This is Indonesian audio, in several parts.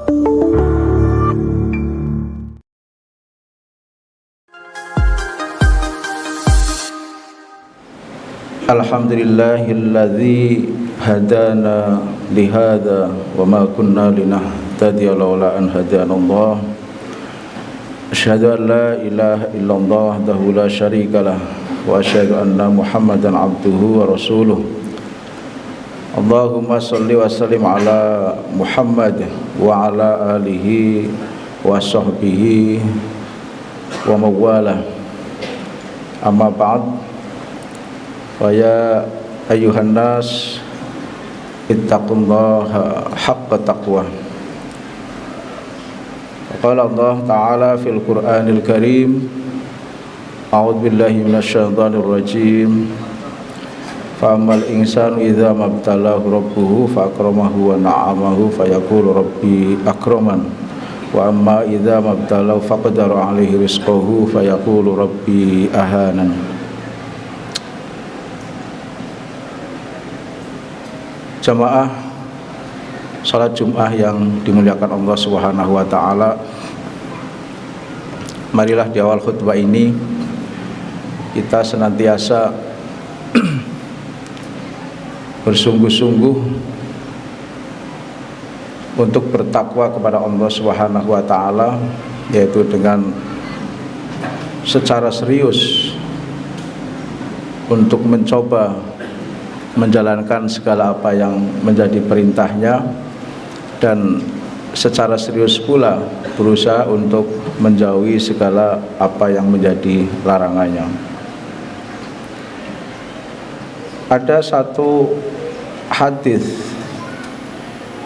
Alhamdulillahilladzi hadana lihada wa ma kunna linahtadiya laula an hadanallah. Asyhadu an la ilaha illallah wahdahu la syarikalah wa asyhadu anna Muhammadan abduhu wa rasuluh. Allahumma shalli wa sallim ala Muhammad wa ala alihi wa sahbihi wa mawala. Amma ba'd. Wa ya ayyuhan nas ittaqullaha haqqa taqwah. Qala Allah Ta'ala fil Qur'anil Karim, a'udzu billahi minasyaitonir rajim. Fa ammal insanu idza mabtalahu rabbuhu fa akramahu wa na'amahu fa yaqulu rabbi akraman wa amma idza mabtalahu faqadara 'alaihi rizqahu fa yaqulu rabbi ahanan. Jamaah salat Jum'ah yang dimuliakan Allah Subhanahu wa taala. Marilah di awal khutbah ini kita senantiasa bersungguh-sungguh untuk bertakwa kepada Allah Subhanahu wa taala, yaitu dengan secara serius untuk mencoba menjalankan segala apa yang menjadi perintahnya, dan secara serius pula berusaha untuk menjauhi segala apa yang menjadi larangannya. Ada satu hadis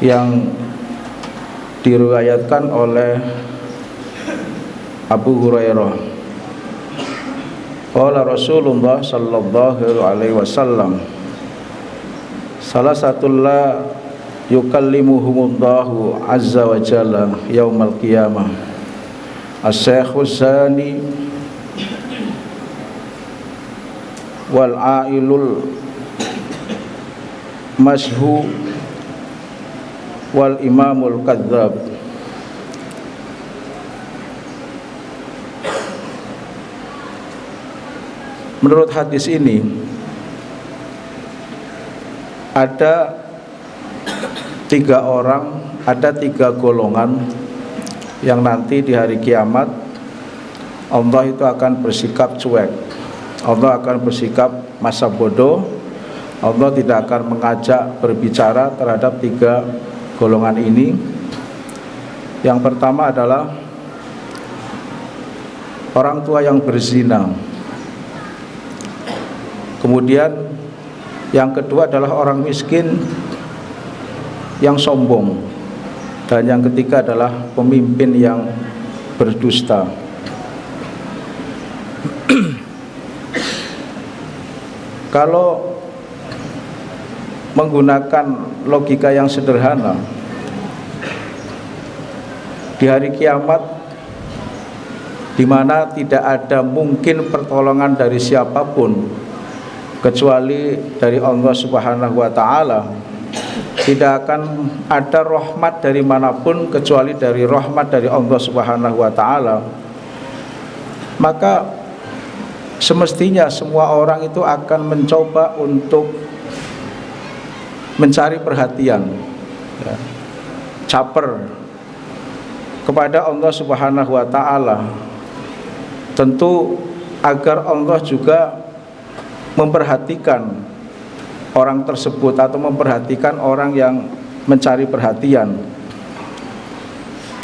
yang diriwayatkan oleh Abu Hurairah. Qala Rasulullah sallallahu alaihi wasallam, salah satu la yukallimuhumullahu azza wa jalla yaumal qiyamah as-syekhus zani wal ailul mashu wal imamul kadzab. Menurut hadis ini ada tiga golongan yang nanti di hari kiamat Allah itu akan bersikap cuek. Allah akan bersikap masa bodoh. Allah tidak akan mengajak berbicara terhadap tiga golongan ini. Yang pertama adalah orang tua yang berzina. Kemudian yang kedua adalah orang miskin yang sombong, dan yang ketiga adalah pemimpin yang berdusta. Kalau menggunakan logika yang sederhana, di hari kiamat di mana tidak ada mungkin pertolongan dari siapapun kecuali dari Allah Subhanahu wa taala, tidak akan ada rahmat dari manapun kecuali dari rahmat dari Allah Subhanahu wa taala, maka semestinya semua orang itu akan mencoba untuk mencari perhatian, caper kepada Allah Subhanahu wa taala, tentu agar Allah juga memperhatikan orang tersebut atau memperhatikan orang yang mencari perhatian.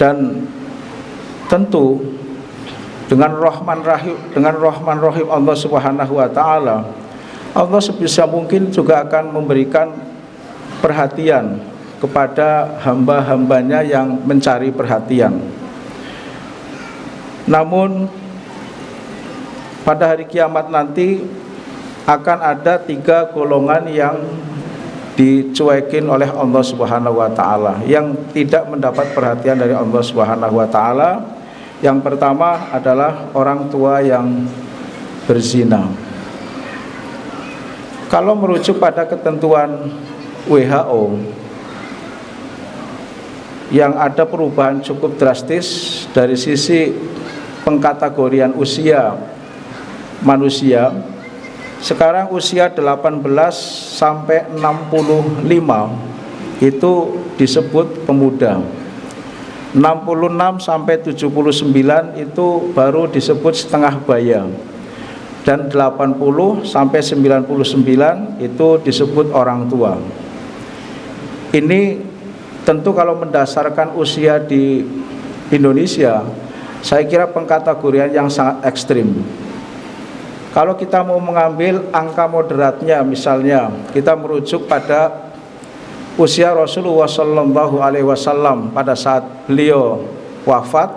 Dan tentu dengan Rahman Rahim Allah Subhanahu wa taala, Allah sebisa mungkin juga akan memberikan perhatian kepada hamba-hambanya yang mencari perhatian. Namun pada hari kiamat nanti akan ada tiga golongan yang dicuekin oleh Allah Subhanahu wa taala, yang tidak mendapat perhatian dari Allah Subhanahu wa taala. Yang pertama adalah orang tua yang berzina. Kalau merujuk pada ketentuan WHO, yang ada perubahan cukup drastis dari sisi pengkategorian usia manusia. Sekarang usia 18 sampai 65 itu disebut pemuda. 66 sampai 79 itu baru disebut setengah baya. Dan 80 sampai 99 itu disebut orang tua. Ini tentu kalau mendasarkan usia di Indonesia, saya kira pengkategorian yang sangat ekstrim. Kalau kita mau mengambil angka moderatnya, misalnya kita merujuk pada usia Rasulullah SAW pada saat beliau wafat,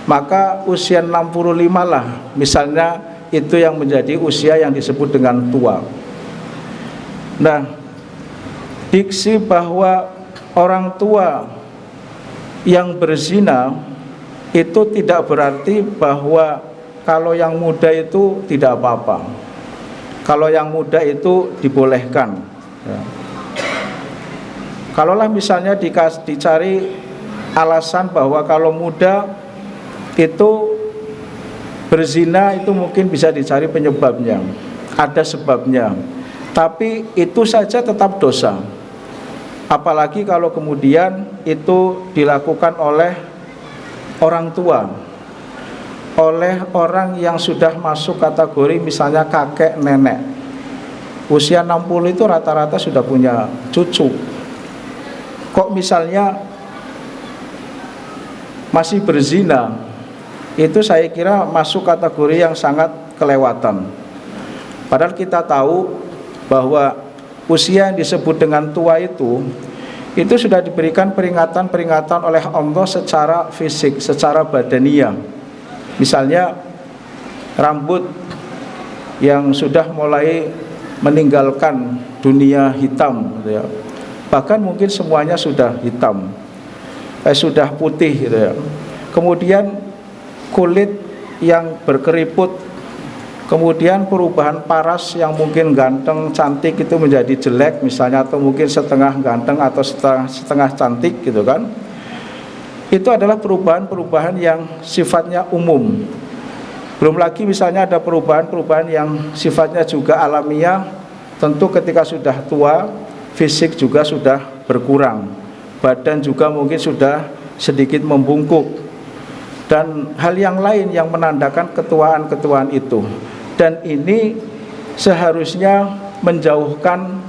maka usia 65 lah misalnya, itu yang menjadi usia yang disebut dengan tua. Nah, diksi bahwa orang tua yang berzina itu tidak berarti bahwa kalau yang muda itu tidak apa-apa, kalau yang muda itu dibolehkan ya. Kalaulah misalnya dicari alasan bahwa kalau muda itu berzina, itu mungkin bisa dicari penyebabnya, ada sebabnya, tapi itu saja tetap dosa. Apalagi kalau kemudian itu dilakukan oleh orang tua, oleh orang yang sudah masuk kategori misalnya kakek nenek. Usia 60 itu rata-rata sudah punya cucu. Kok misalnya masih berzina, itu saya kira masuk kategori yang sangat kelewatan. Padahal kita tahu bahwa usia yang disebut dengan tua itu sudah diberikan peringatan-peringatan oleh Allah secara fisik, secara badaniah. Misalnya rambut yang sudah mulai meninggalkan dunia hitam gitu ya. Bahkan mungkin semuanya sudah hitam, sudah putih gitu ya. Kemudian kulit yang berkeriput, kemudian perubahan paras yang mungkin ganteng cantik itu menjadi jelek misalnya, atau mungkin setengah ganteng atau setengah cantik gitu kan. Itu adalah perubahan-perubahan yang sifatnya umum. Belum lagi misalnya ada perubahan-perubahan yang sifatnya juga alamiah. Tentu ketika sudah tua, fisik juga sudah berkurang, badan juga mungkin sudah sedikit membungkuk, dan hal yang lain yang menandakan ketuaan-ketuaan itu. Dan ini seharusnya menjauhkan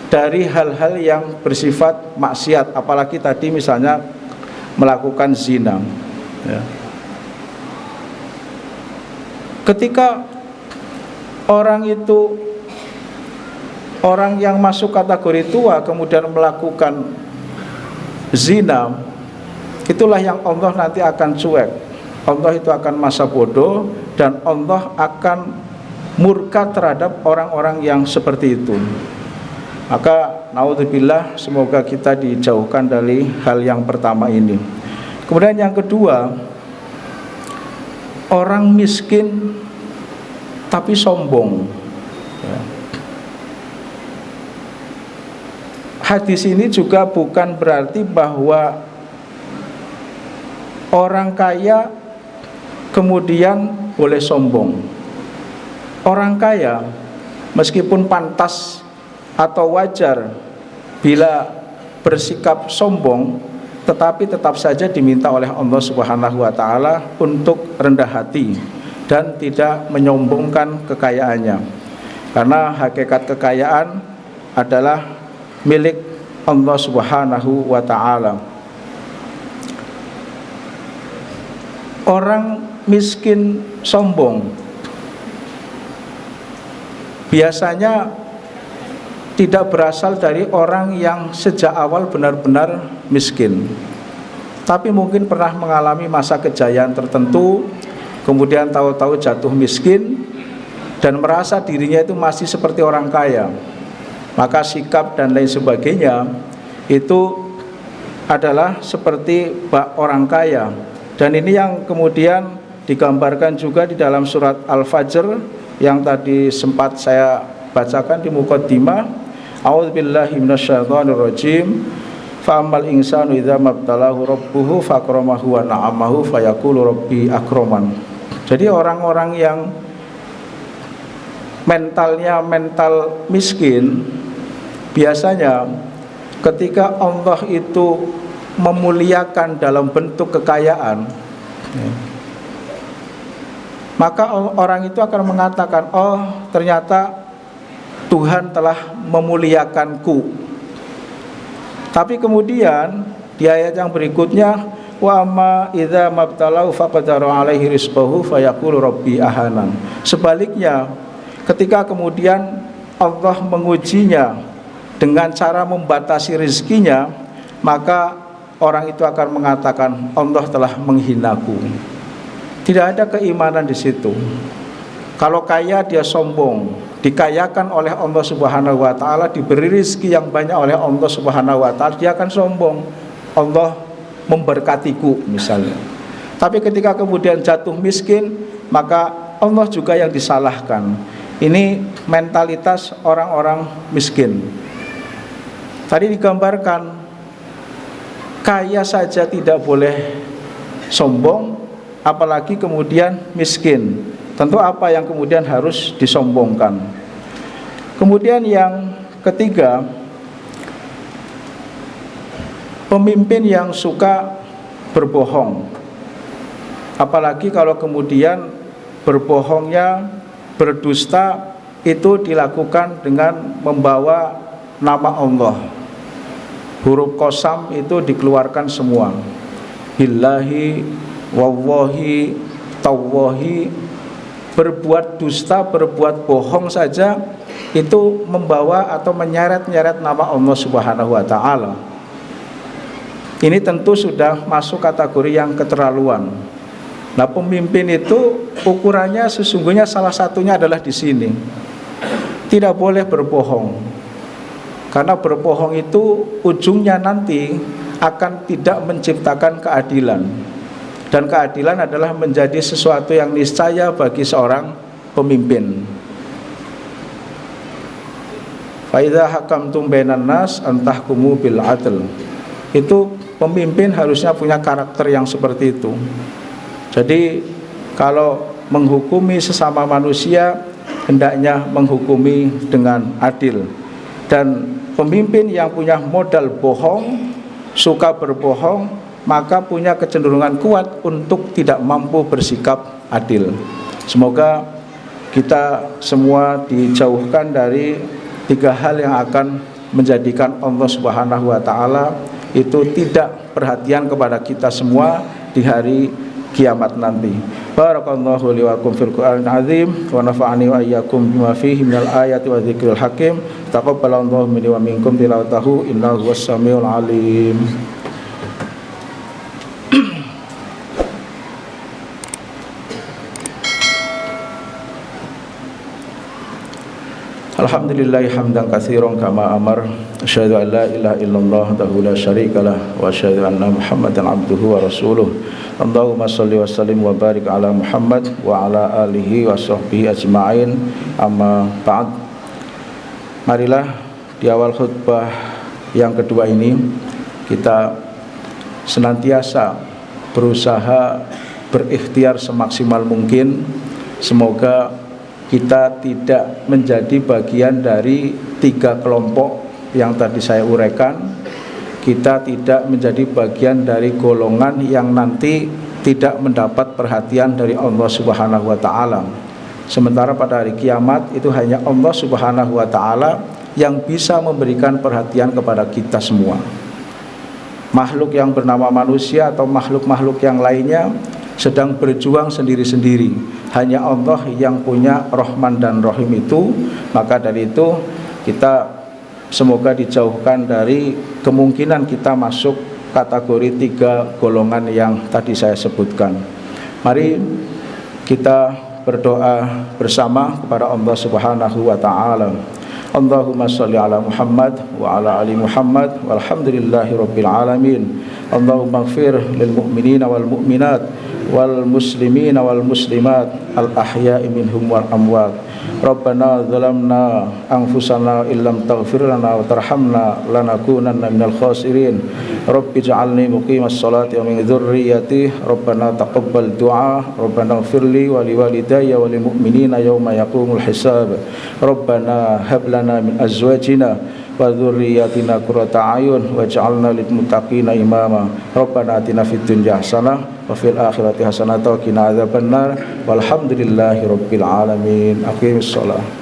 dari hal-hal yang bersifat maksiat, apalagi tadi misalnya melakukan zina ya. Ketika orang yang masuk kategori tua kemudian melakukan zina, itulah yang Allah nanti akan cuek. Allah itu akan masa bodoh, dan Allah akan murka terhadap orang-orang yang seperti itu. Maka naudzubillah, semoga kita dijauhkan dari hal yang pertama ini. Kemudian yang kedua, orang miskin tapi sombong ya. Hadis ini juga bukan berarti bahwa orang kaya kemudian boleh sombong. Orang kaya meskipun pantas atau wajar bila bersikap sombong, tetapi tetap saja diminta oleh Allah Subhanahu wa taala untuk rendah hati dan tidak menyombongkan kekayaannya. Karena hakikat kekayaan adalah milik Allah Subhanahu wa taala. Orang miskin sombong biasanya tidak berasal dari orang yang sejak awal benar-benar miskin, tapi mungkin pernah mengalami masa kejayaan tertentu, kemudian tahu-tahu jatuh miskin dan merasa dirinya itu masih seperti orang kaya. Maka sikap dan lain sebagainya itu adalah seperti orang kaya. Dan ini yang kemudian digambarkan juga di dalam surat Al-Fajr yang tadi sempat saya bacakan di muqaddimah. A'udzubillahi minasyaitonirrajim. Fa ammal insanu idza mabtalahu rabbuhu fakramahu wa na'amahu fayaqulu rabbi akraman. Jadi orang-orang yang mentalnya mental miskin, biasanya ketika Allah itu memuliakan dalam bentuk kekayaan, maka orang itu akan mengatakan, oh ternyata Tuhan telah memuliakanku. Tapi kemudian di ayat yang berikutnya, wa amma idza mabtalahu faqadara alaihi rizqahu fayaqulu rabbi ahanan. Sebaliknya, ketika kemudian Allah mengujinya dengan cara membatasi rezekinya, maka orang itu akan mengatakan Allah telah menghinaku. Tidak ada keimanan di situ. Kalau kaya dia sombong, dikayakan oleh Allah Subhanahu wa taala, diberi rezeki yang banyak oleh Allah Subhanahu wa taala, dia akan sombong. Allah memberkatiku misalnya. Tapi ketika kemudian jatuh miskin, maka Allah juga yang disalahkan. Ini mentalitas orang-orang miskin. Tadi digambarkan kaya saja tidak boleh sombong, apalagi kemudian miskin. Tentu apa yang kemudian harus disombongkan. Kemudian yang ketiga, pemimpin yang suka berbohong. Apalagi kalau kemudian berbohongnya, berdusta itu dilakukan dengan membawa nama Allah. Huruf qasam itu dikeluarkan semua. Billahi, wallahi, tawahi. Berbuat dusta, berbuat bohong saja itu membawa atau menyeret-nyeret nama Allah Subhanahu wa taala. Ini tentu sudah masuk kategori yang keterlaluan. Nah, pemimpin itu ukurannya sesungguhnya salah satunya adalah di sini. Tidak boleh berbohong. Karena berbohong itu ujungnya nanti akan tidak menciptakan keadilan. Dan keadilan adalah menjadi sesuatu yang niscaya bagi seorang pemimpin. Fa idza hakamtum bainan nas antahkumu bil adl. Itu pemimpin harusnya punya karakter yang seperti itu. Jadi kalau menghukumi sesama manusia, hendaknya menghukumi dengan adil. Dan pemimpin yang punya modal bohong, suka berbohong, maka punya kecenderungan kuat untuk tidak mampu bersikap adil. Semoga kita semua dijauhkan dari tiga hal yang akan menjadikan Allah Subhanahu wa taala itu tidak perhatian kepada kita semua di hari kiamat nanti. Barakallahu li wa lakum fil Qur'anil azim wa nafa'ani wa iyyakum bima fihi minal ayati wa dzikril hakim. Taqabbalallahu minni wa minkum tilawatahu innahu was-samiul alim. Alhamdulillahi hamdan katsiran kama amar. Asyhadu an la ilaha illallah wahdahu la syarikalah wa asyhadu anna Muhammadan abduhu wa rasuluh. Allahumma shalli wa sallim wa barik ala Muhammad wa ala alihi wa sahbihi ajma'in. Amma ba'd. Marilah di awal khutbah yang kedua ini kita senantiasa berusaha berikhtiar semaksimal mungkin. Semoga kita tidak menjadi bagian dari tiga kelompok yang tadi saya uraikan. Kita tidak menjadi bagian dari golongan yang nanti tidak mendapat perhatian dari Allah Subhanahu wa taala. Sementara pada hari kiamat itu hanya Allah Subhanahu wa taala yang bisa memberikan perhatian kepada kita semua. Makhluk yang bernama manusia atau makhluk-makhluk yang lainnya sedang berjuang sendiri-sendiri. Hanya Allah yang punya Rahman dan Rahim itu. Maka dari itu kita semoga dijauhkan dari kemungkinan kita masuk kategori tiga golongan yang tadi saya sebutkan. Mari kita berdoa bersama kepada Allah Subhanahu wa taala. Allahumma shalli ala Muhammad wa ala ali Muhammad walhamdulillahi rabbil alamin. Allahumma ighfir lil mu'minina wal mu'minat wal muslimina wal muslimat al ahya'i minhum wal amwat Rabbana zalamna anfusana illam taghfir lana wa tarhamna lanakunanna minal khasirin. Rabbi ij'alni muqimas salati wa min dzurriyyati. Rabbana taqabbal du'a. Rabbana ighfirli wa liwalidayya wa lil mu'minina yauma yaqumul hisab. Rabbana hab lana min azwajina wa dzurriyyatina qurrata a'yun waj'alna lil muttaqina imama. Rabbana atina fid dunya hasanah wa fil akhirati hasanah wa qina adzabannar. Walhamdulillahi rabbil alamin. Aqimis shalah.